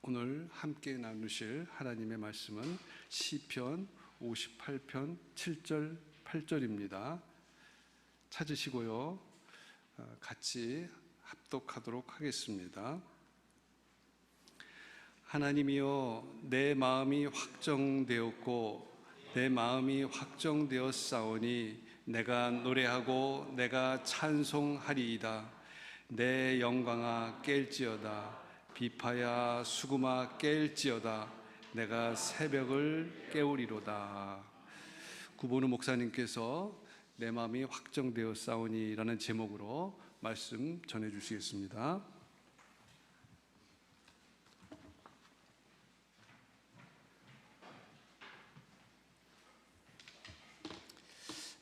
오늘 함께 나누실 하나님의 말씀은 시편 58편 7절 8절입니다. 찾으시고요, 같이 합독하도록 하겠습니다. 하나님이여, 내 마음이 확정되었고 내 마음이 확정되었사오니 내가 노래하고 내가 찬송하리이다. 내 영광아 깰지어다. 비파야 수금아 깰지어다. 내가 새벽을 깨우리로다. 구본우 목사님께서 내 마음이 확정되었사오니 라는 제목으로 말씀 전해주시겠습니다.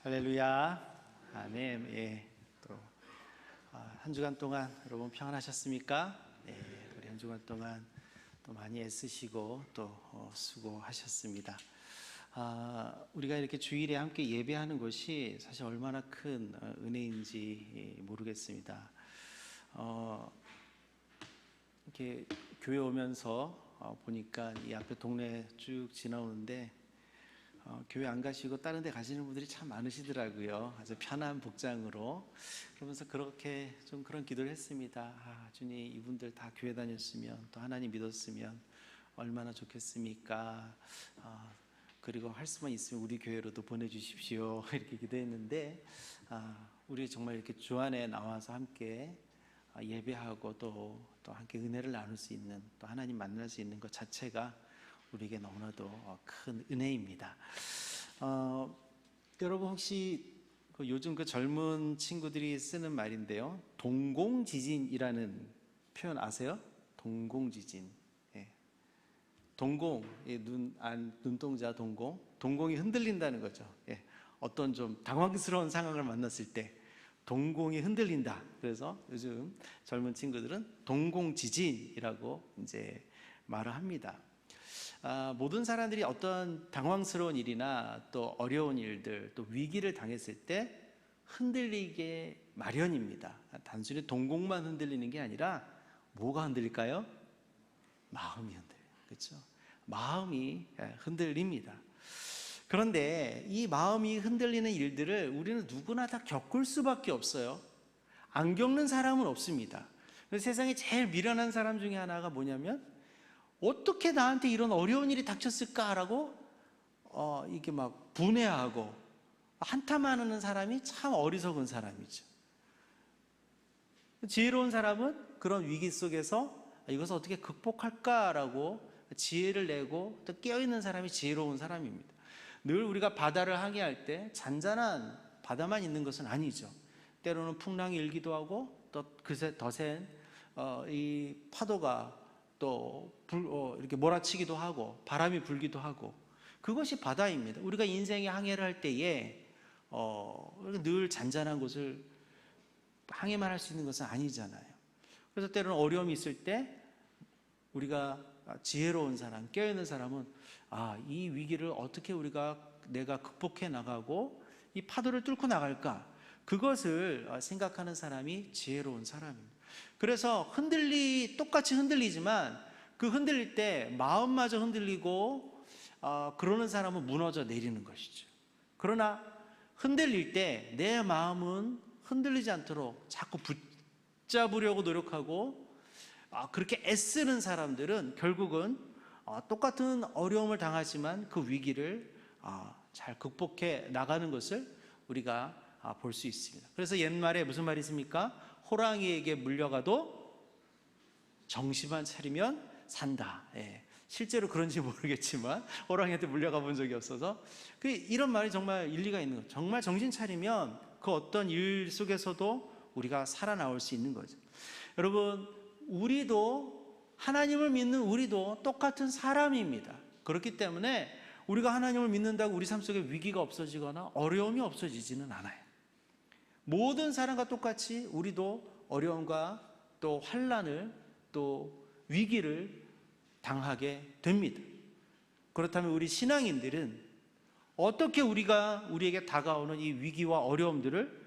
할렐루야, 아멘. 예, 또 한 주간 동안 여러분 평안하셨습니까? 네, 우리 한 주간 동안 또 많이 애쓰시고 또 수고하셨습니다. 우리가 이렇게 주일에 함께 예배하는 것이 사실 얼마나 큰 은혜인지 모르겠습니다. 이렇게 교회 오면서 보니까 이 앞에 동네 쭉 지나오는데 교회 안 가시고 다른 데 가시는 분들이 참 많으시더라고요. 아주 편한 복장으로. 그러면서 그렇게 좀 그런 기도를 했습니다. 주님, 이분들 다 교회 다녔으면, 또 하나님 믿었으면 얼마나 좋겠습니까? 그리고 할 수만 있으면 우리 교회로도 보내주십시오. 이렇게 기도했는데, 우리 정말 이렇게 주 안에 나와서 함께 예배하고 또 함께 은혜를 나눌 수 있는, 또 하나님 만날 수 있는 것 자체가 우리에게 너무나도 큰 은혜입니다. 여러분 혹시 요즘 그 젊은 친구들이 쓰는 말인데요, 동공지진이라는 표현 아세요? 동공지진. 예. 동공, 눈동자 동공이 흔들린다는 거죠. 예. 어떤 좀 당황스러운 상황을 만났을 때 동공이 흔들린다. 그래서 요즘 젊은 친구들은 동공지진이라고 이제 말을 합니다. 모든 사람들이 어떤 당황스러운 일이나 또 어려운 일들, 또 위기를 당했을 때 흔들리게 마련입니다. 단순히 동공만 흔들리는 게 아니라 뭐가 흔들릴까요? 마음이 흔들려요. 그렇죠? 마음이 흔들립니다. 그런데 이 마음이 흔들리는 일들을 우리는 누구나 다 겪을 수밖에 없어요. 안 겪는 사람은 없습니다. 세상에 제일 미련한 사람 중에 하나가 뭐냐면, 어떻게 나한테 이런 어려운 일이 닥쳤을까라고 이게 막 분해하고 한탄하는 사람이 참 어리석은 사람이죠. 지혜로운 사람은 그런 위기 속에서 이것을 어떻게 극복할까라고 지혜를 내고 또 깨어있는 사람이 지혜로운 사람입니다. 늘 우리가 바다를 항해할 때 잔잔한 바다만 있는 것은 아니죠. 때로는 풍랑이 일기도 하고 또 그새 더 센 이 파도가 또 이렇게 몰아치기도 하고 바람이 불기도 하고, 그것이 바다입니다. 우리가 인생의 항해를 할 때에 늘 잔잔한 곳을 항해만 할 수 있는 것은 아니잖아요. 그래서 때로는 어려움이 있을 때 우리가 지혜로운 사람, 깨어있는 사람은 이 위기를 어떻게 내가 극복해 나가고 이 파도를 뚫고 나갈까, 그것을 생각하는 사람이 지혜로운 사람입니다. 그래서 똑같이 흔들리지만 그 흔들릴 때 마음마저 흔들리고 그러는 사람은 무너져 내리는 것이죠. 그러나 흔들릴 때 내 마음은 흔들리지 않도록 자꾸 붙잡으려고 노력하고 그렇게 애쓰는 사람들은 결국은 똑같은 어려움을 당하지만 그 위기를 잘 극복해 나가는 것을 우리가 볼 수 있습니다. 그래서 옛말에 무슨 말이 있습니까? 호랑이에게 물려가도 정신만 차리면 산다. 예. 실제로 그런지 모르겠지만 호랑이한테 물려가 본 적이 없어서 이런 말이 정말 일리가 있는 거죠. 정말 정신 차리면 그 어떤 일 속에서도 우리가 살아나올 수 있는 거죠. 여러분, 하나님을 믿는 우리도 똑같은 사람입니다. 그렇기 때문에 우리가 하나님을 믿는다고 우리 삶 속에 위기가 없어지거나 어려움이 없어지지는 않아요. 모든 사람과 똑같이 우리도 어려움과 또 환난을 또 위기를 당하게 됩니다. 그렇다면 우리 신앙인들은 어떻게 우리에게 다가오는 이 위기와 어려움들을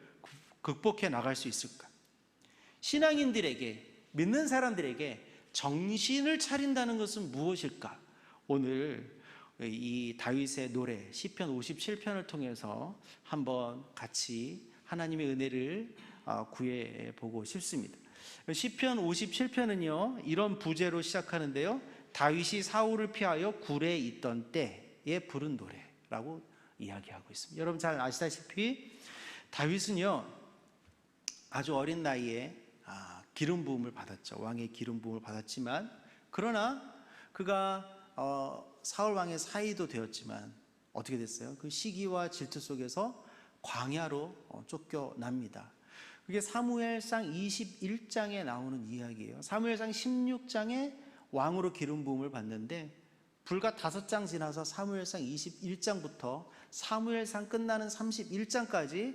극복해 나갈 수 있을까? 신앙인들에게, 믿는 사람들에게 정신을 차린다는 것은 무엇일까? 오늘 이 다윗의 노래 시편 57편을 통해서 한번 같이 하나님의 은혜를 구해 보고 싶습니다. 시편 57편은요 이런 부제로 시작하는데요, 다윗이 사울을 피하여 굴에 있던 때에 부른 노래라고 이야기하고 있습니다. 여러분 잘 아시다시피 다윗은요 아주 어린 나이에 기름 부음을 받았죠. 왕의 기름 부음을 받았지만, 그러나 그가 사울 왕의 사위도 되었지만 어떻게 됐어요? 그 시기와 질투 속에서 광야로 쫓겨납니다. 그게 사무엘상 21장에 나오는 이야기예요. 사무엘상 16장에 왕으로 기름 부음을 받는데, 불과 5장 지나서 사무엘상 21장부터 사무엘상 끝나는 31장까지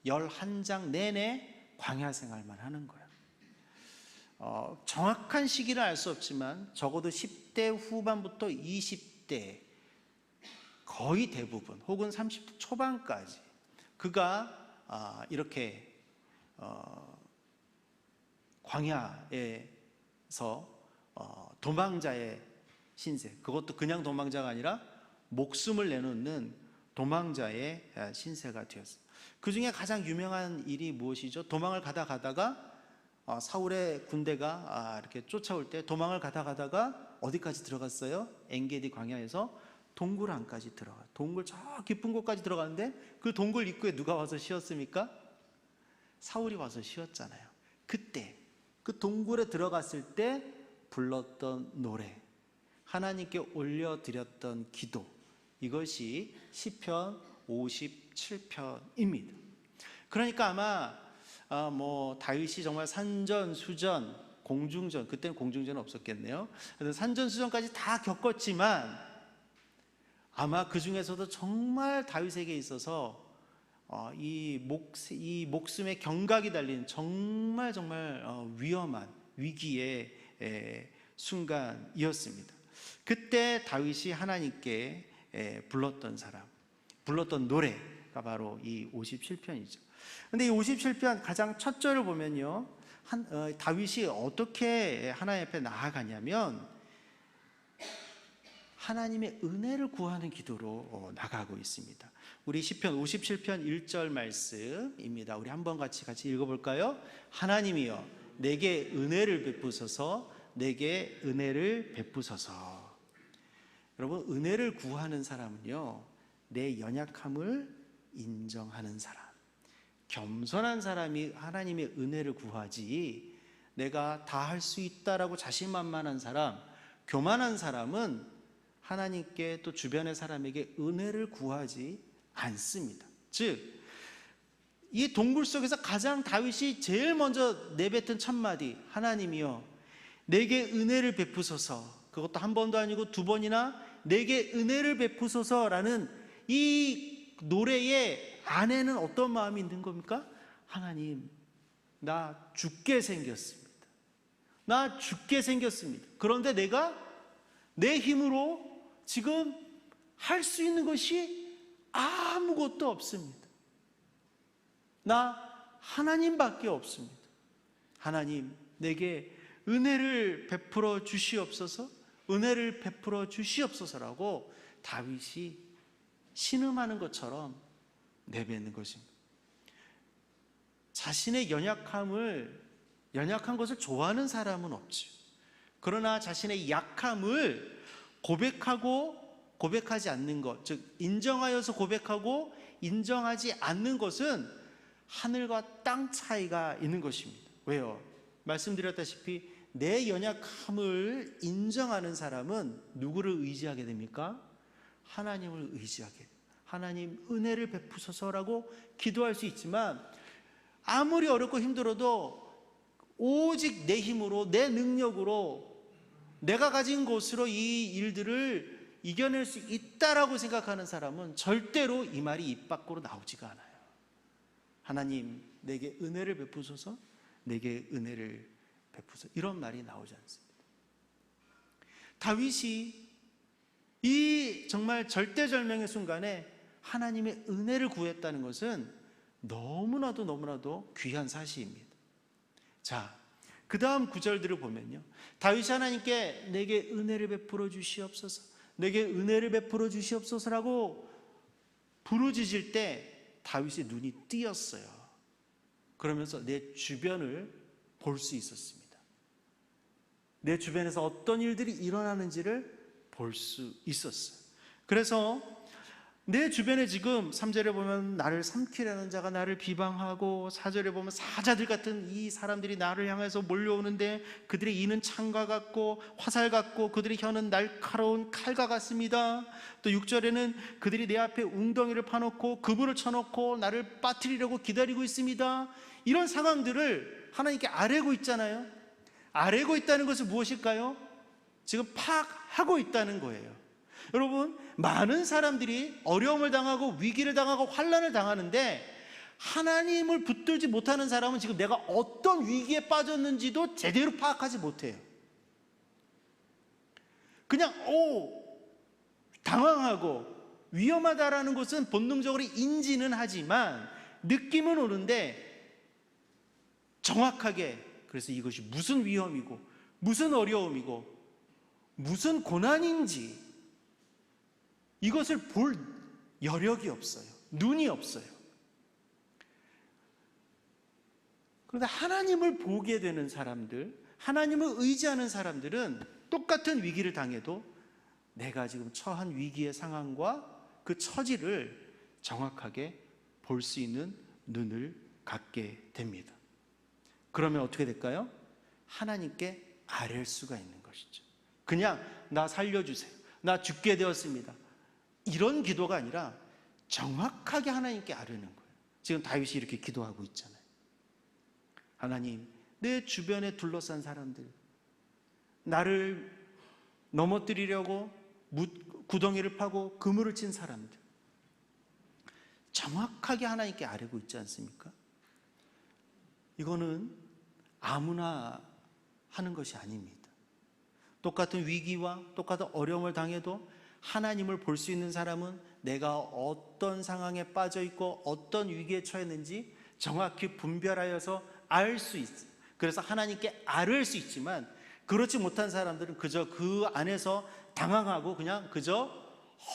11장 내내 광야 생활만 하는 거예요. 정확한 시기를 알 수 없지만 적어도 10대 후반부터 20대 거의 대부분 혹은 30대 초반까지 그가 이렇게 광야에서 도망자의 신세, 그것도 그냥 도망자가 아니라 목숨을 내놓는 도망자의 신세가 되었어요. 그 중에 가장 유명한 일이 무엇이죠? 도망을 가다가 사울의 군대가 이렇게 쫓아올 때 도망을 가다가 어디까지 들어갔어요? 엔게디 광야에서 동굴 안까지 들어가. 동굴 저 깊은 곳까지 들어갔는데 그 동굴 입구에 누가 와서 쉬었습니까? 사울이 와서 쉬었잖아요. 그때 그 동굴에 들어갔을 때 불렀던 노래, 하나님께 올려드렸던 기도, 이것이 시편 57편입니다. 그러니까 아마 다윗이 정말 산전수전, 공중전, 그때는 공중전은 없었겠네요. 산전수전까지 다 겪었지만 아마 그 중에서도 정말 다윗에게 있어서 이 목숨의 경각이 달린 정말 위험한 위기의 순간이었습니다. 그때 다윗이 하나님께 불렀던 노래가 바로 이 57편이죠. 근데 이 57편 가장 첫 절을 보면요, 다윗이 어떻게 하나님 앞에 나아가냐면 하나님의 은혜를 구하는 기도로 나가고 있습니다. 우리 시편 57편 1절 말씀입니다. 우리 한번 같이 읽어볼까요? 하나님이여 내게 은혜를 베푸소서, 내게 은혜를 베푸소서. 여러분, 은혜를 구하는 사람은요, 내 연약함을 인정하는 사람, 겸손한 사람이 하나님의 은혜를 구하지, 내가 다 할 수 있다라고 자신만만한 사람, 교만한 사람은 하나님께 또 주변의 사람에게 은혜를 구하지 않습니다. 즉, 이 동굴 속에서 가장 다윗이 제일 먼저 내뱉은 첫마디, 하나님이여 내게 은혜를 베푸소서, 그것도 한 번도 아니고 두 번이나 내게 은혜를 베푸소서라는 이 노래의 안에는 어떤 마음이 있는 겁니까? 하나님, 나 죽게 생겼습니다. 나 죽게 생겼습니다. 그런데 내가 내 힘으로 지금 할 수 있는 것이 아무것도 없습니다. 나 하나님밖에 없습니다. 하나님, 내게 은혜를 베풀어 주시옵소서, 은혜를 베풀어 주시옵소서라고 다윗이 신음하는 것처럼 내뱉는 것입니다. 자신의 연약한 것을 좋아하는 사람은 없죠. 그러나 자신의 약함을 고백하지 않는 것, 즉 인정하여서 고백하고 인정하지 않는 것은 하늘과 땅 차이가 있는 것입니다. 왜요? 말씀드렸다시피 내 연약함을 인정하는 사람은 누구를 의지하게 됩니까? 하나님을 의지하게 됩니다. 하나님 은혜를 베푸소서라고 기도할 수 있지만, 아무리 어렵고 힘들어도 오직 내 힘으로, 내 능력으로, 내가 가진 것으로 이 일들을 이겨낼 수 있다라고 생각하는 사람은 절대로 이 말이 입 밖으로 나오지가 않아요. 하나님, 내게 은혜를 베푸소서, 내게 은혜를 베푸소서, 이런 말이 나오지 않습니다. 다윗이 이 정말 절대절명의 순간에 하나님의 은혜를 구했다는 것은 너무나도 귀한 사실입니다. 자, 그 다음 구절들을 보면요, 다윗이 하나님께 내게 은혜를 베풀어 주시옵소서, 내게 은혜를 베풀어 주시옵소서라고 부르짖을 때 다윗의 눈이 띄었어요. 그러면서 내 주변을 볼 수 있었습니다. 내 주변에서 어떤 일들이 일어나는지를 볼 수 있었어요. 그래서 내 주변에 지금 3절에 보면 나를 삼키려는 자가 나를 비방하고, 4절에 보면 사자들 같은 이 사람들이 나를 향해서 몰려오는데 그들의 이는 창과 같고 화살 같고 그들의 혀는 날카로운 칼과 같습니다. 또 6절에는 그들이 내 앞에 웅덩이를 파놓고 그물을 쳐놓고 나를 빠뜨리려고 기다리고 있습니다. 이런 상황들을 하나님께 아뢰고 있잖아요. 아뢰고 있다는 것은 무엇일까요? 지금 파악하고 있다는 거예요. 여러분, 많은 사람들이 어려움을 당하고 위기를 당하고 환난을 당하는데 하나님을 붙들지 못하는 사람은 지금 내가 어떤 위기에 빠졌는지도 제대로 파악하지 못해요. 그냥 당황하고 위험하다라는 것은 본능적으로 인지는 하지만 느낌은 오는데 정확하게, 그래서 이것이 무슨 위험이고 무슨 어려움이고 무슨 고난인지 이것을 볼 여력이 없어요. 눈이 없어요. 그런데 하나님을 보게 되는 사람들, 하나님을 의지하는 사람들은 똑같은 위기를 당해도 내가 지금 처한 위기의 상황과 그 처지를 정확하게 볼 수 있는 눈을 갖게 됩니다. 그러면 어떻게 될까요? 하나님께 아뢰 수가 있는 것이죠. 그냥 나 살려주세요, 나 죽게 되었습니다, 이런 기도가 아니라 정확하게 하나님께 아뢰는 거예요. 지금 다윗이 이렇게 기도하고 있잖아요. 하나님, 내 주변에 둘러싼 사람들, 나를 넘어뜨리려고 구덩이를 파고 그물을 친 사람들, 정확하게 하나님께 아뢰고 있지 않습니까? 이거는 아무나 하는 것이 아닙니다. 똑같은 위기와 똑같은 어려움을 당해도 하나님을 볼 수 있는 사람은 내가 어떤 상황에 빠져 있고 어떤 위기에 처했는지 정확히 분별하여서 알 수 있어요. 그래서 하나님께 아뢰을 수 있지만, 그렇지 못한 사람들은 그저 그 안에서 당황하고 그냥 그저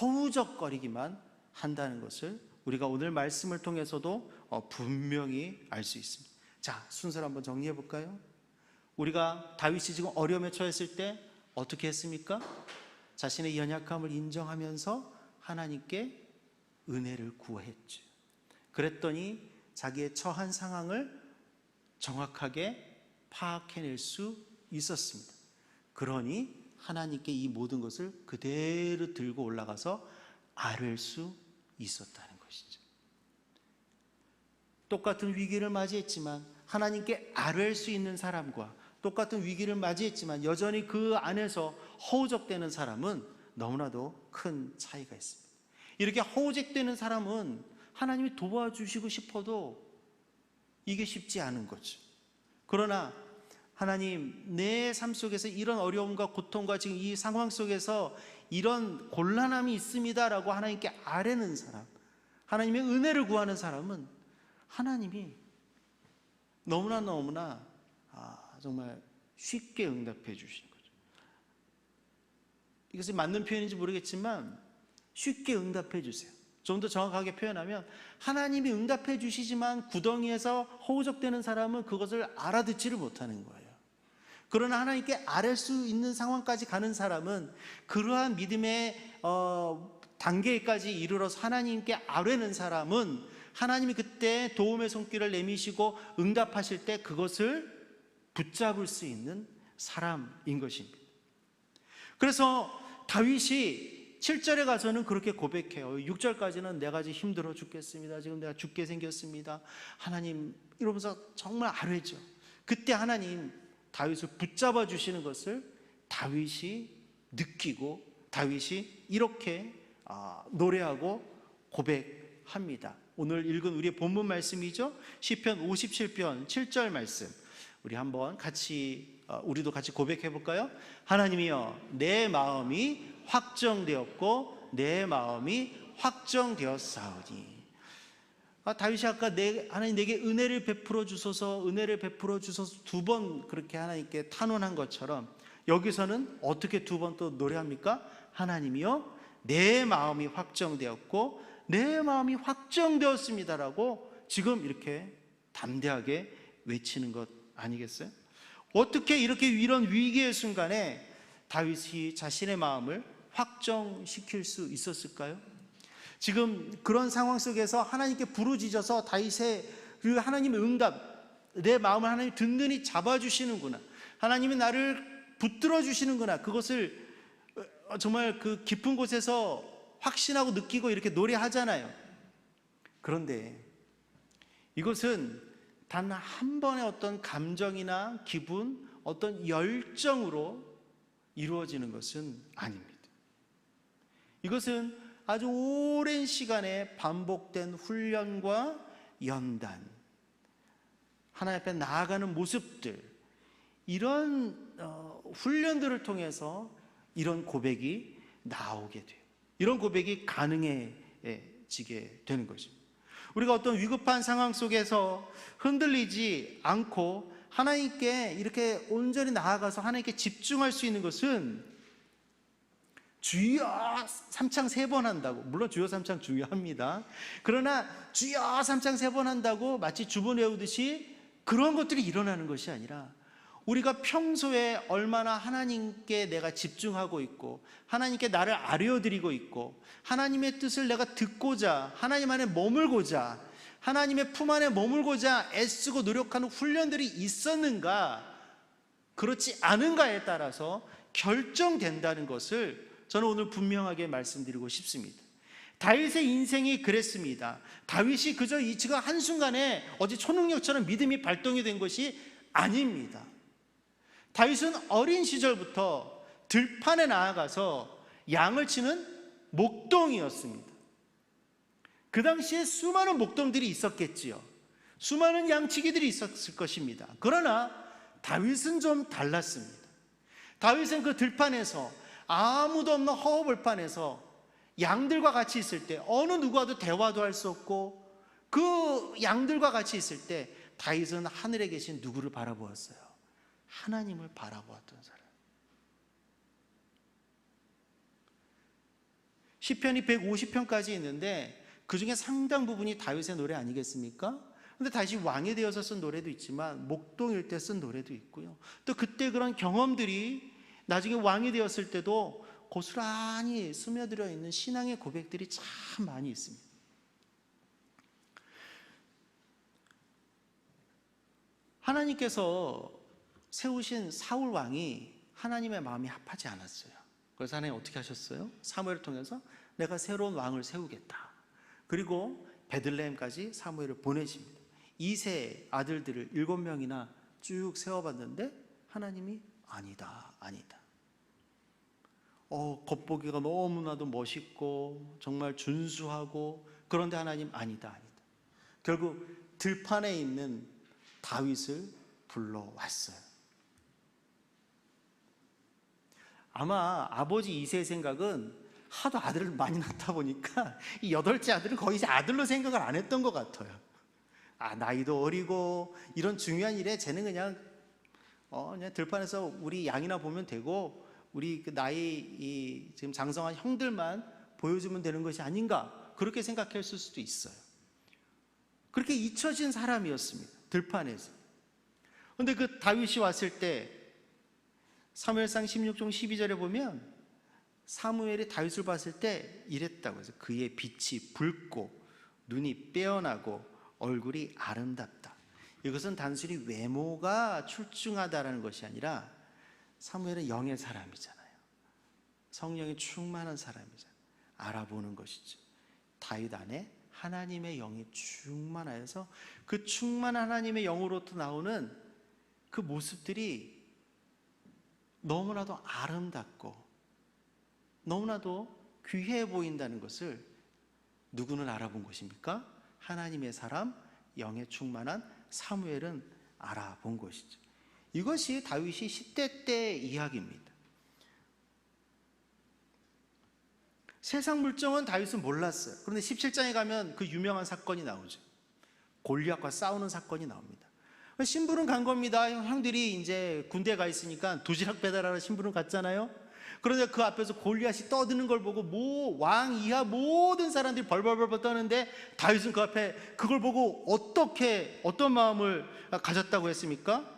허우적거리기만 한다는 것을 우리가 오늘 말씀을 통해서도 분명히 알 수 있습니다. 자, 순서를 한번 정리해 볼까요? 우리가 다윗이 지금 어려움에 처했을 때 어떻게 했습니까? 자신의 연약함을 인정하면서 하나님께 은혜를 구했죠. 그랬더니 자기의 처한 상황을 정확하게 파악해낼 수 있었습니다. 그러니 하나님께 이 모든 것을 그대로 들고 올라가서 아뢰 수 있었다는 것이죠. 똑같은 위기를 맞이했지만 하나님께 아뢰 수 있는 사람과 똑같은 위기를 맞이했지만 여전히 그 안에서 허우적대는 사람은 너무나도 큰 차이가 있습니다. 이렇게 허우적대는 사람은 하나님이 도와주시고 싶어도 이게 쉽지 않은 거죠. 그러나 하나님, 내 삶 속에서 이런 어려움과 고통과 지금 이 상황 속에서 이런 곤란함이 있습니다라고 하나님께 아뢰는 사람, 하나님의 은혜를 구하는 사람은 하나님이 너무나 정말 쉽게 응답해 주시는 거죠. 이것이 맞는 표현인지 모르겠지만 쉽게 응답해 주세요. 좀 더 정확하게 표현하면 하나님이 응답해 주시지만 구덩이에서 허우적대는 사람은 그것을 알아듣지를 못하는 거예요. 그러나 하나님께 아뢰 수 있는 상황까지 가는 사람은 그러한 믿음의 단계까지 이르러서 하나님께 아뢰는 사람은 하나님이 그때 도움의 손길을 내미시고 응답하실 때 그것을 붙잡을 수 있는 사람인 것입니다. 그래서 다윗이 7절에 가서는 그렇게 고백해요. 6절까지는 내가 지금 힘들어 죽겠습니다, 지금 내가 죽게 생겼습니다, 하나님, 이러면서 정말 아뢰죠. 그때 하나님 다윗을 붙잡아 주시는 것을 다윗이 느끼고 다윗이 이렇게 노래하고 고백합니다. 오늘 읽은 우리의 본문 말씀이죠. 시편 57편 7절 말씀, 우리 한번 같이 우리도 같이 고백해 볼까요? 하나님이여, 내 마음이 확정되었고 내 마음이 확정되었사오니. 다윗이 아까 하나님 내게 은혜를 베풀어 주소서, 은혜를 베풀어 주소서 두 번 그렇게 하나님께 탄원한 것처럼 여기서는 어떻게 두 번 또 노래합니까? 하나님이여 내 마음이 확정되었고 내 마음이 확정되었습니다라고 지금 이렇게 담대하게 외치는 것 아니겠어요? 어떻게 이렇게 이런 위기의 순간에 다윗이 자신의 마음을 확정시킬 수 있었을까요? 지금 그런 상황 속에서 하나님께 부르짖어서 다윗의 그 하나님의 응답, 내 마음을 하나님 든든히 잡아주시는구나, 하나님이 나를 붙들어 주시는구나, 그것을 정말 그 깊은 곳에서 확신하고 느끼고 이렇게 노래하잖아요. 그런데 이것은 단 한 번의 어떤 감정이나 기분, 어떤 열정으로 이루어지는 것은 아닙니다. 이것은 아주 오랜 시간에 반복된 훈련과 연단, 하나님 앞에 나아가는 모습들, 이런 훈련들을 통해서 이런 고백이 나오게 돼요. 이런 고백이 가능해지게 되는 것입니다. 우리가 어떤 위급한 상황 속에서 흔들리지 않고 하나님께 이렇게 온전히 나아가서 하나님께 집중할 수 있는 것은 주여 삼창 3번 한다고, 물론 주여 삼창 중요합니다. 그러나 주여 삼창 3번 한다고 마치 주문 외우듯이 그런 것들이 일어나는 것이 아니라, 우리가 평소에 얼마나 하나님께 내가 집중하고 있고 하나님께 나를 아뢰어드리고 있고 하나님의 뜻을 내가 듣고자, 하나님 안에 머물고자, 하나님의 품 안에 머물고자 애쓰고 노력하는 훈련들이 있었는가, 그렇지 않은가에 따라서 결정된다는 것을 저는 오늘 분명하게 말씀드리고 싶습니다. 다윗의 인생이 그랬습니다. 다윗이 그저 지금 한순간에 어제 초능력처럼 믿음이 발동이 된 것이 아닙니다. 다윗은 어린 시절부터 들판에 나아가서 양을 치는 목동이었습니다. 그 당시에 수많은 목동들이 있었겠지요. 수많은 양치기들이 있었을 것입니다. 그러나 다윗은 좀 달랐습니다. 다윗은 그 들판에서, 아무도 없는 허허벌판에서 양들과 같이 있을 때 어느 누구와도 대화도 할 수 없고, 그 양들과 같이 있을 때 다윗은 하늘에 계신 누구를 바라보았어요? 하나님을 바라보았던 사람. 시편이 150편까지 있는데 그 중에 상당 부분이 다윗의 노래 아니겠습니까? 근데 다시 왕이 되어서 쓴 노래도 있지만 목동일 때 쓴 노래도 있고요. 또 그때 그런 경험들이 나중에 왕이 되었을 때도 고스란히 스며들어 있는 신앙의 고백들이 참 많이 있습니다. 하나님께서 세우신 사울 왕이 하나님의 마음이 합하지 않았어요. 그래서 하나님 어떻게 하셨어요? 사무엘을 통해서 내가 새로운 왕을 세우겠다. 그리고 베들레헴까지 사무엘을 보내십니다. 2세 아들들을 7명이나 쭉 세워봤는데 하나님이 아니다. 겉보기가 너무나도 멋있고 정말 준수하고, 그런데 하나님 아니다. 결국 들판에 있는 다윗을 불러왔어요. 아마 아버지 2세의 생각은 하도 아들을 많이 낳다 보니까 이 8째 아들을 거의 이제 아들로 생각을 안 했던 것 같아요. 나이도 어리고 이런 중요한 일에 쟤는 그냥 들판에서 우리 양이나 보면 되고, 우리 그 나이 지금 장성한 형들만 보여주면 되는 것이 아닌가, 그렇게 생각했을 수도 있어요. 그렇게 잊혀진 사람이었습니다. 들판에서. 그런데 그 다윗이 왔을 때 사무엘상 16장 12절에 보면 사무엘이 다윗을 봤을 때 이랬다고 해서 그의 빛이 붉고 눈이 빼어나고 얼굴이 아름답다. 이것은 단순히 외모가 출중하다라는 것이 아니라 사무엘은 영의 사람이잖아요. 성령이 충만한 사람이잖아요. 알아보는 것이죠. 다윗 안에 하나님의 영이 충만하여서 그 충만한 하나님의 영으로부터 나오는 그 모습들이 너무나도 아름답고 너무나도 귀해 보인다는 것을 누구는 알아본 것입니까? 하나님의 사람, 영에 충만한 사무엘은 알아본 것이죠. 이것이 다윗이 10대 때 이야기입니다. 세상 물정은 다윗은 몰랐어요. 그런데 17장에 가면 그 유명한 사건이 나오죠. 골리앗과 싸우는 사건이 나옵니다. 신부는 간 겁니다. 형들이 이제 군대 가 있으니까 도시락 배달하러 신부는 갔잖아요. 그런데 그 앞에서 골리앗이 떠드는 걸 보고 왕 이하 모든 사람들이 벌벌벌 떠는데 다윗은 그 앞에 그걸 보고 어떤 마음을 가졌다고 했습니까?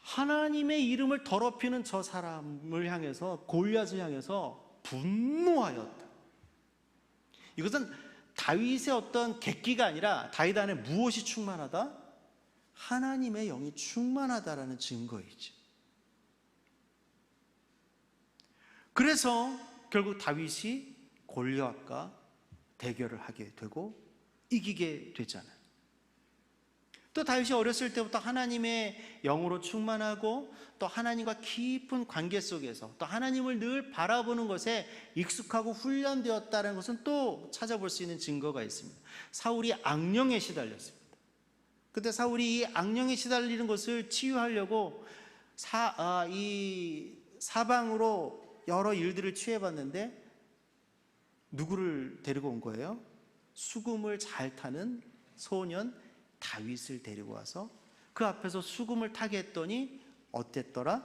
하나님의 이름을 더럽히는 저 사람을 향해서, 골리앗을 향해서 분노하였다. 이것은 다윗의 어떤 객기가 아니라 다윗 안에 무엇이 충만하다? 하나님의 영이 충만하다라는 증거이죠. 그래서 결국 다윗이 골리앗과 대결을 하게 되고 이기게 되잖아요. 또 다윗이 어렸을 때부터 하나님의 영으로 충만하고 또 하나님과 깊은 관계 속에서 또 하나님을 늘 바라보는 것에 익숙하고 훈련되었다는 것은 또 찾아볼 수 있는 증거가 있습니다. 사울이 악령에 시달렸습니다. 그때 사울이 이 악령에 시달리는 것을 치유하려고 이 사방으로 여러 일들을 취해봤는데 누구를 데리고 온 거예요? 수금을 잘 타는 소년 다윗을 데리고 와서 그 앞에서 수금을 타게 했더니 어땠더라?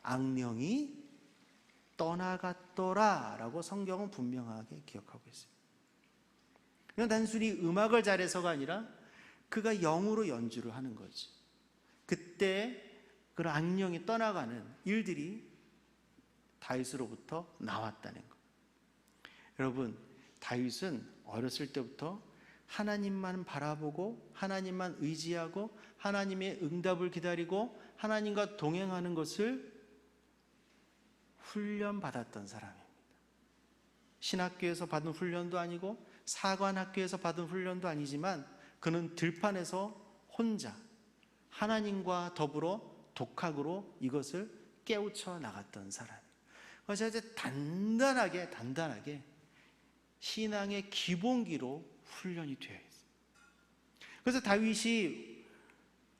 악령이 떠나갔더라 라고 성경은 분명하게 기억하고 있습니다. 이건 단순히 음악을 잘해서가 아니라 그가 영으로 연주를 하는 거지. 그때 그런 악령이 떠나가는 일들이 다윗으로부터 나왔다는 것. 여러분, 다윗은 어렸을 때부터 하나님만 바라보고 하나님만 의지하고 하나님의 응답을 기다리고 하나님과 동행하는 것을 훈련받았던 사람입니다. 신학교에서 받은 훈련도 아니고 사관학교에서 받은 훈련도 아니지만 그는 들판에서 혼자 하나님과 더불어 독학으로 이것을 깨우쳐 나갔던 사람이에요. 그래서 이제 단단하게 신앙의 기본기로 훈련이 되어 있어요. 그래서 다윗이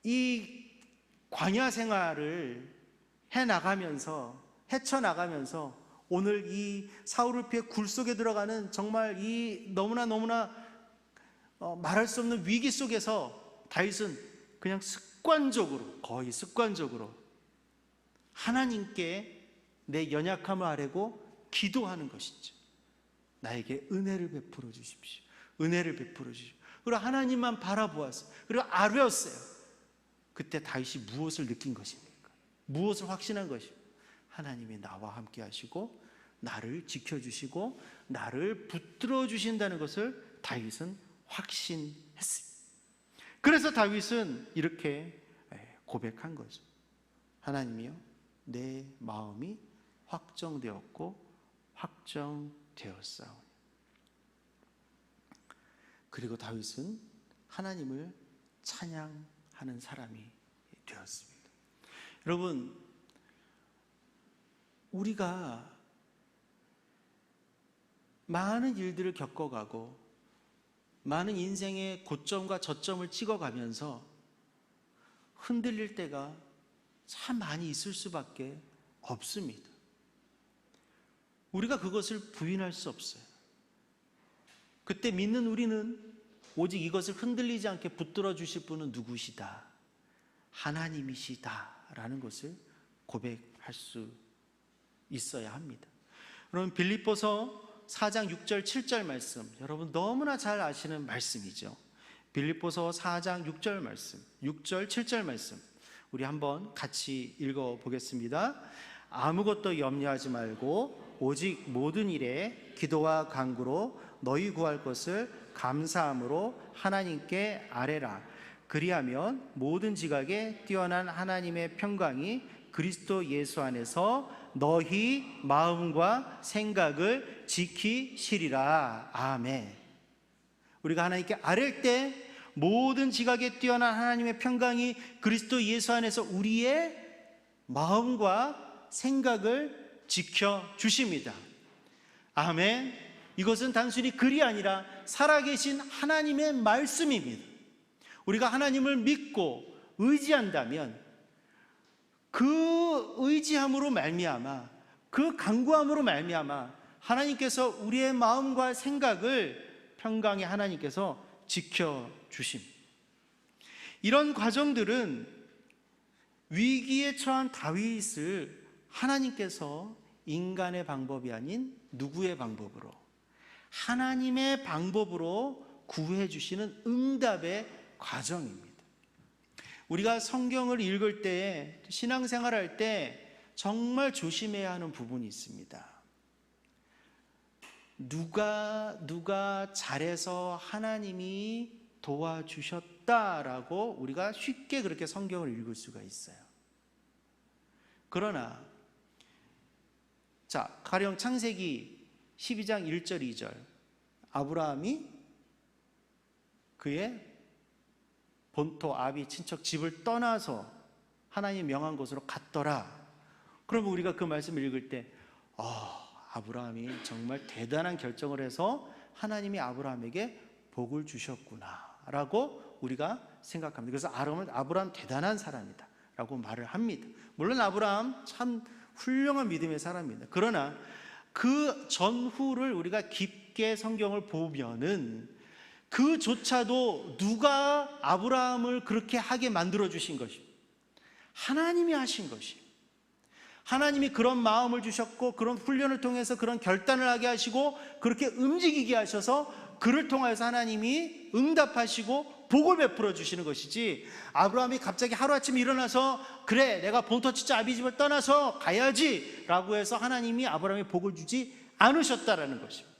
이 광야 생활을 헤쳐나가면서 오늘 이 사울을 피해 굴 속에 들어가는 정말 이 너무나 말할 수 없는 위기 속에서 다윗은 그냥 거의 습관적으로 하나님께 내 연약함을 아뢰고 기도하는 것이죠. 나에게 은혜를 베풀어 주십시오. 은혜를 베풀어 주십시오. 그리고 하나님만 바라보았어요. 그리고 아뢰었어요. 그때 다윗이 무엇을 느낀 것입니까? 무엇을 확신한 것입니까? 하나님이 나와 함께 하시고 나를 지켜주시고 나를 붙들어 주신다는 것을 다윗은 확신했습니다. 그래서 다윗은 이렇게 고백한 거죠. 하나님이여, 내 마음이 확정되었고 확정되었사오니. 그리고 다윗은 하나님을 찬양하는 사람이 되었습니다. 여러분, 우리가 많은 일들을 겪어가고 많은 인생의 고점과 저점을 찍어가면서 흔들릴 때가 참 많이 있을 수밖에 없습니다. 우리가 그것을 부인할 수 없어요. 그때 믿는 우리는 오직 이것을 흔들리지 않게 붙들어 주실 분은 누구시다? 하나님이시다 라는 것을 고백할 수 있어야 합니다. 여러분, 빌립보서 4장 6절 7절 말씀, 여러분 너무나 잘 아시는 말씀이죠. 빌립보서 4장 6절 말씀, 6절 7절 말씀 우리 한번 같이 읽어보겠습니다. 아무것도 염려하지 말고 오직 모든 일에 기도와 간구로 너희 구할 것을 감사함으로 하나님께 아뢰라. 그리하면 모든 지각에 뛰어난 하나님의 평강이 그리스도 예수 안에서 너희 마음과 생각을 지키시리라. 아멘. 우리가 하나님께 아뢰일 때 모든 지각에 뛰어난 하나님의 평강이 그리스도 예수 안에서 우리의 마음과 생각을 지켜주십니다. 아멘. 이것은 단순히 글이 아니라 살아계신 하나님의 말씀입니다. 우리가 하나님을 믿고 의지한다면 그 의지함으로 말미암아, 그 간구함으로 말미암아 하나님께서 우리의 마음과 생각을 평강의 하나님께서 지켜주십니다. 주심. 이런 과정들은 위기에 처한 다윗을 하나님께서 인간의 방법이 아닌 누구의 방법으로, 하나님의 방법으로 구해 주시는 응답의 과정입니다. 우리가 성경을 읽을 때, 신앙생활할 때 정말 조심해야 하는 부분이 있습니다. 누가 잘해서 하나님이 도와주셨다라고 우리가 쉽게 그렇게 성경을 읽을 수가 있어요. 그러나 자, 가령 창세기 12장 1절 2절, 아브라함이 그의 본토 아비 친척 집을 떠나서 하나님 명한 곳으로 갔더라. 그러면 우리가 그 말씀을 읽을 때 아브라함이 정말 대단한 결정을 해서 하나님이 아브라함에게 복을 주셨구나 라고 우리가 생각합니다. 그래서 아브라함 대단한 사람이다 라고 말을 합니다. 물론 아브라함 참 훌륭한 믿음의 사람입니다. 그러나 그 전후를 우리가 깊게 성경을 보면은 그조차도 누가 아브라함을 그렇게 하게 만들어 주신 것입니다. 하나님이 하신 것이에요. 하나님이 그런 마음을 주셨고 그런 훈련을 통해서 그런 결단을 하게 하시고 그렇게 움직이게 하셔서 그를 통해서 하나님이 응답하시고 복을 베풀어 주시는 것이지, 아브라함이 갑자기 하루아침에 일어나서 그래 내가 본토 친척 아비 집을 떠나서 가야지 라고 해서 하나님이 아브라함에 복을 주지 않으셨다라는 것입니다.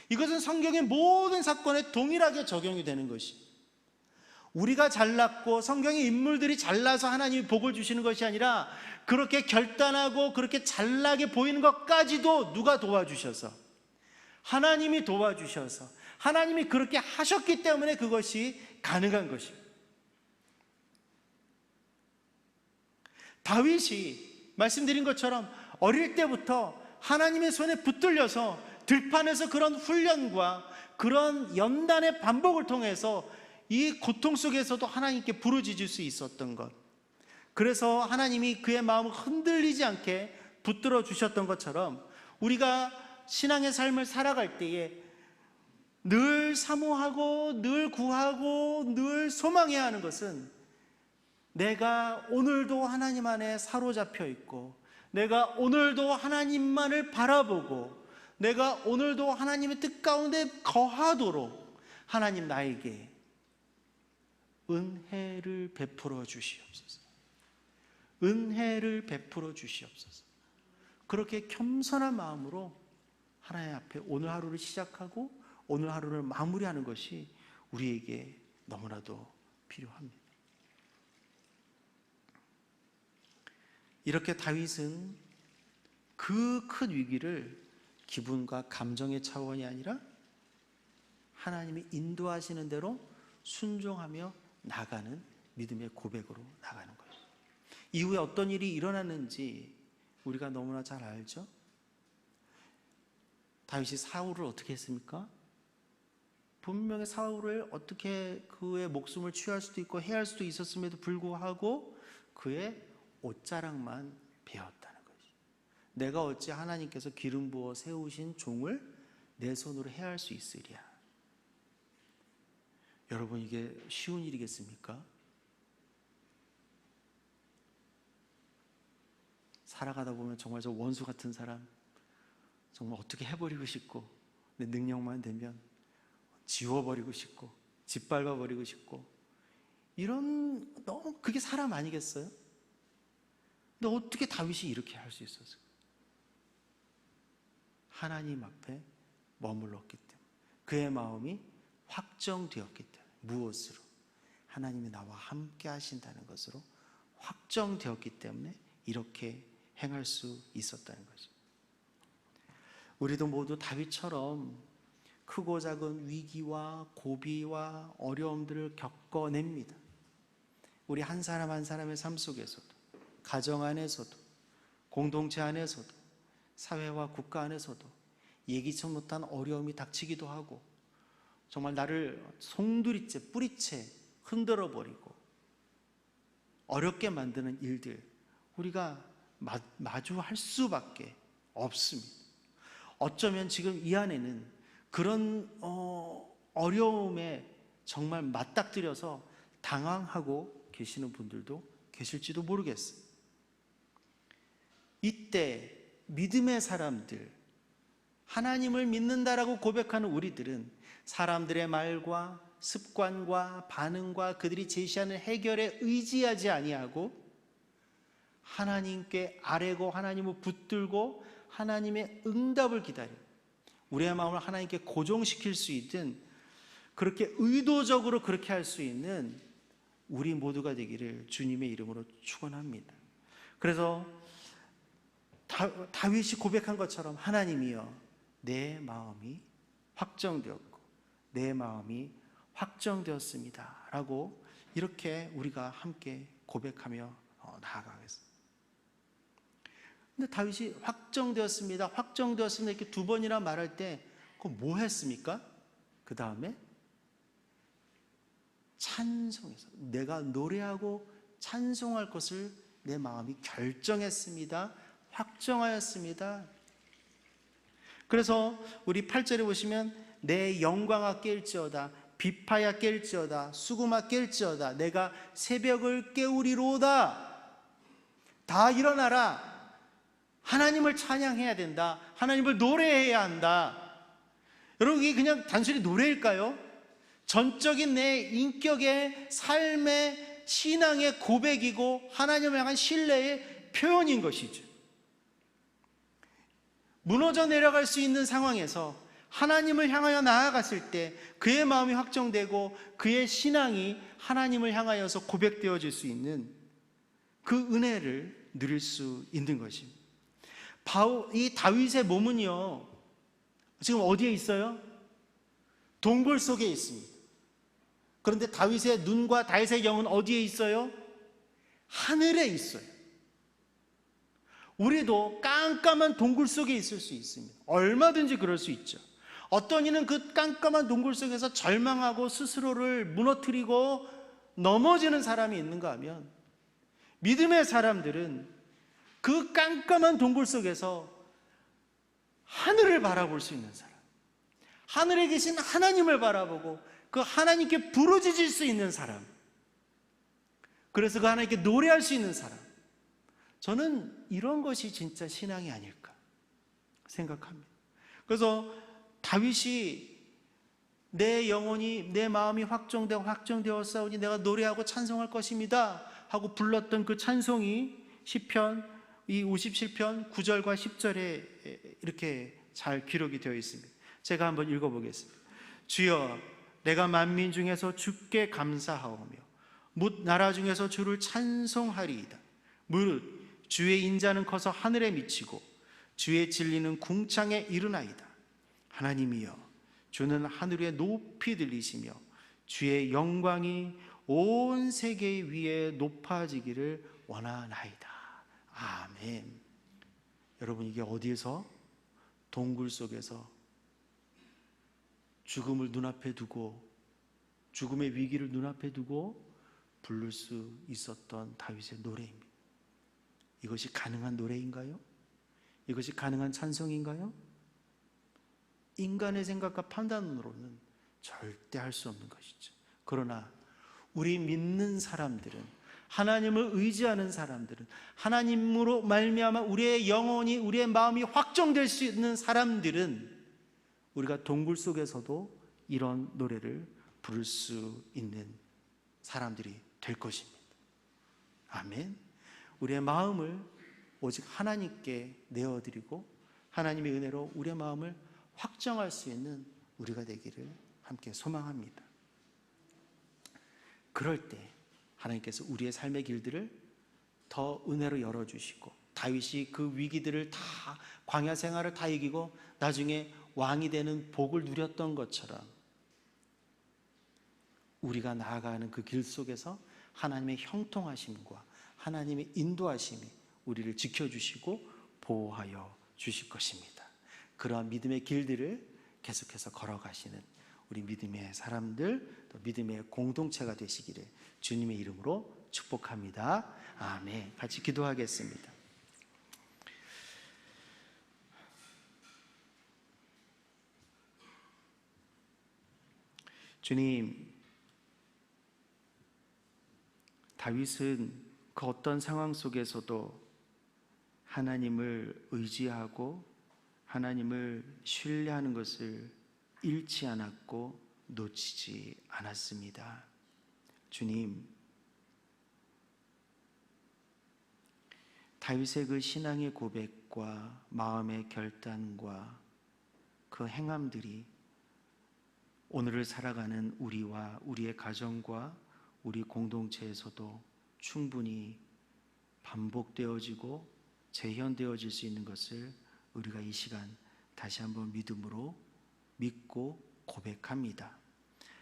이것은 성경의 모든 사건에 동일하게 적용이 되는 것입니다. 우리가 잘났고 성경의 인물들이 잘나서 하나님이 복을 주시는 것이 아니라 그렇게 결단하고 그렇게 잘나게 보이는 것까지도 누가 도와주셔서, 하나님이 도와주셔서 하나님이 그렇게 하셨기 때문에 그것이 가능한 것입니다. 다윗이 말씀드린 것처럼 어릴 때부터 하나님의 손에 붙들려서 들판에서 그런 훈련과 그런 연단의 반복을 통해서 이 고통 속에서도 하나님께 부르짖을 수 있었던 것, 그래서 하나님이 그의 마음을 흔들리지 않게 붙들어 주셨던 것처럼 우리가 신앙의 삶을 살아갈 때에 늘 사모하고 늘 구하고 늘 소망해야 하는 것은, 내가 오늘도 하나님 안에 사로잡혀 있고 내가 오늘도 하나님만을 바라보고 내가 오늘도 하나님의 뜻 가운데 거하도록 하나님 나에게 은혜를 베풀어 주시옵소서. 은혜를 베풀어 주시옵소서. 그렇게 겸손한 마음으로 하나님 앞에 오늘 하루를 시작하고 오늘 하루를 마무리하는 것이 우리에게 너무나도 필요합니다. 이렇게 다윗은 그 큰 위기를 기분과 감정의 차원이 아니라 하나님이 인도하시는 대로 순종하며 나가는 믿음의 고백으로 나가는 거예요. 이후에 어떤 일이 일어났는지 우리가 너무나 잘 알죠. 다윗이 사울을 어떻게 했습니까? 분명히 사울을 어떻게 그의 목숨을 취할 수도 있고 해할 수도 있었음에도 불구하고 그의 옷자락만 베었다는 거죠. 내가 어찌 하나님께서 기름 부어 세우신 종을 내 손으로 해할 수 있으랴. 여러분, 이게 쉬운 일이겠습니까? 살아가다 보면 정말 저 원수 같은 사람 정말 어떻게 해버리고 싶고 내 능력만 되면 지워버리고 싶고 짓밟아버리고 싶고, 이런 너무 그게 사람 아니겠어요? 근데 어떻게 다윗이 이렇게 할 수 있었어요? 하나님 앞에 머물렀기 때문에, 그의 마음이 확정되었기 때문에, 무엇으로? 하나님이 나와 함께 하신다는 것으로 확정되었기 때문에 이렇게 행할 수 있었다는 거죠. 우리도 모두 다윗처럼 크고 작은 위기와 고비와 어려움들을 겪어냅니다. 우리 한 사람 한 사람의 삶 속에서도, 가정 안에서도, 공동체 안에서도, 사회와 국가 안에서도 예기치 못한 어려움이 닥치기도 하고 정말 나를 송두리째 뿌리채 흔들어 버리고 어렵게 만드는 일들, 우리가 마주할 수밖에 없습니다. 어쩌면 지금 이 안에는 그런 어려움에 정말 맞닥뜨려서 당황하고 계시는 분들도 계실지도 모르겠어요. 이때 믿음의 사람들, 하나님을 믿는다라고 고백하는 우리들은 사람들의 말과 습관과 반응과 그들이 제시하는 해결에 의지하지 아니하고 하나님께 아뢰고 하나님을 붙들고 하나님의 응답을 기다려 우리의 마음을 하나님께 고정시킬 수 있든 그렇게 의도적으로 그렇게 할 수 있는 우리 모두가 되기를 주님의 이름으로 축원합니다. 그래서 다윗이 고백한 것처럼 하나님이여 내 마음이 확정되었고 내 마음이 확정되었습니다 라고 이렇게 우리가 함께 고백하며 나아가겠습니다. 근데 다윗이 확정되었습니다 이렇게 두 번이나 말할 때 그거 뭐 했습니까? 그 다음에 찬송해서 내가 노래하고 찬송할 것을 내 마음이 결정했습니다. 확정하였습니다. 그래서 우리 8절에 보시면 내 영광아 깰지어다 비파야 깰지어다 수금아 깰지어다 내가 새벽을 깨우리로다. 다 일어나라. 하나님을 찬양해야 된다. 하나님을 노래해야 한다. 여러분 이게 그냥 단순히 노래일까요? 전적인 내 인격의 삶의 신앙의 고백이고 하나님을 향한 신뢰의 표현인 것이죠. 무너져 내려갈 수 있는 상황에서 하나님을 향하여 나아갔을 때 그의 마음이 확정되고 그의 신앙이 하나님을 향하여서 고백되어질 수 있는 그 은혜를 누릴 수 있는 것입니다. 이 다윗의 몸은요 지금 어디에 있어요? 동굴 속에 있습니다. 그런데 다윗의 눈과 다윗의 영은 어디에 있어요? 하늘에 있어요. 우리도 깜깜한 동굴 속에 있을 수 있습니다. 얼마든지 그럴 수 있죠. 어떤 이는 그 깜깜한 동굴 속에서 절망하고 스스로를 무너뜨리고 넘어지는 사람이 있는가 하면 믿음의 사람들은 그 깜깜한 동굴 속에서 하늘을 바라볼 수 있는 사람, 하늘에 계신 하나님을 바라보고 그 하나님께 부르짖을 수 있는 사람, 그래서 그 하나님께 노래할 수 있는 사람, 저는 이런 것이 진짜 신앙이 아닐까 생각합니다. 그래서 다윗이 내 영혼이 내 마음이 확정되었사오니 내가 노래하고 찬송할 것입니다 하고 불렀던 그 찬송이 시편 이 57편 9절과 10절에 이렇게 잘 기록이 되어 있습니다. 제가 한번 읽어보겠습니다. 주여 내가 만민 중에서 주께 감사하오며 뭇 나라 중에서 주를 찬송하리이다. 무릇 주의 인자는 커서 하늘에 미치고 주의 진리는 궁창에 이르나이다. 하나님이여 주는 하늘 위에 높이 들리시며 주의 영광이 온 세계 위에 높아지기를 원하나이다. 아멘. 여러분 이게 어디에서? 동굴 속에서 죽음을 눈앞에 두고 죽음의 위기를 눈앞에 두고 부를 수 있었던 다윗의 노래입니다. 이것이 가능한 노래인가요? 이것이 가능한 찬송인가요? 인간의 생각과 판단으로는 절대 할 수 없는 것이죠. 그러나 우리 믿는 사람들은, 하나님을 의지하는 사람들은, 하나님으로 말미암아 우리의 영혼이, 우리의 마음이 확정될 수 있는 사람들은 우리가 동굴 속에서도 이런 노래를 부를 수 있는 사람들이 될 것입니다. 아멘. 우리의 마음을 오직 하나님께 내어드리고 하나님의 은혜로 우리의 마음을 확정할 수 있는 우리가 되기를 함께 소망합니다. 그럴 때 하나님께서 우리의 삶의 길들을 더 은혜로 열어주시고, 다윗이 그 위기들을 다, 광야 생활을 다 이기고 나중에 왕이 되는 복을 누렸던 것처럼 우리가 나아가는 그 길 속에서 하나님의 형통하심과 하나님의 인도하심이 우리를 지켜주시고 보호하여 주실 것입니다. 그러한 믿음의 길들을 계속해서 걸어가시는 우리 믿음의 사람들, 또 믿음의 공동체가 되시기를 주님의 이름으로 축복합니다. 아멘. 같이 기도하겠습니다. 주님, 다윗은 그 어떤 상황 속에서도 하나님을 의지하고 하나님을 신뢰하는 것을 잃지 않았고 놓치지 않았습니다. 주님, 다윗의 그 신앙의 고백과 마음의 결단과 그 행함들이 오늘을 살아가는 우리와 우리의 가정과 우리 공동체에서도 충분히 반복되어지고 재현되어질 수 있는 것을 우리가 이 시간 다시 한번 믿음으로 믿고 고백합니다.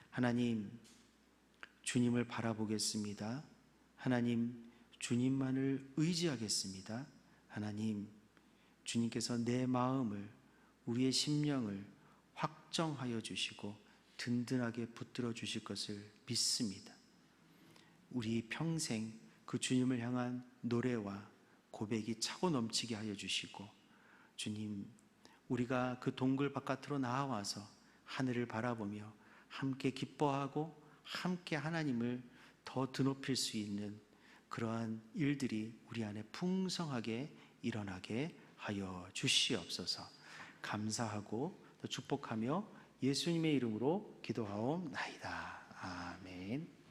하나님, 주님을 바라보겠습니다. 하나님, 주님만을 의지하겠습니다. 하나님, 주님께서 내 마음을, 우리의 심령을 확정하여 주시고 든든하게 붙들어 주실 것을 믿습니다. 우리 평생 그 주님을 향한 노래와 고백이 차고 넘치게 하여 주시고, 주님, 우리가 그 동굴 바깥으로 나와서 하늘을 바라보며 함께 기뻐하고 함께 하나님을 더 드높일 수 있는 그러한 일들이 우리 안에 풍성하게 일어나게 하여 주시옵소서. 감사하고 또 축복하며 예수님의 이름으로 기도하옵나이다. 아멘.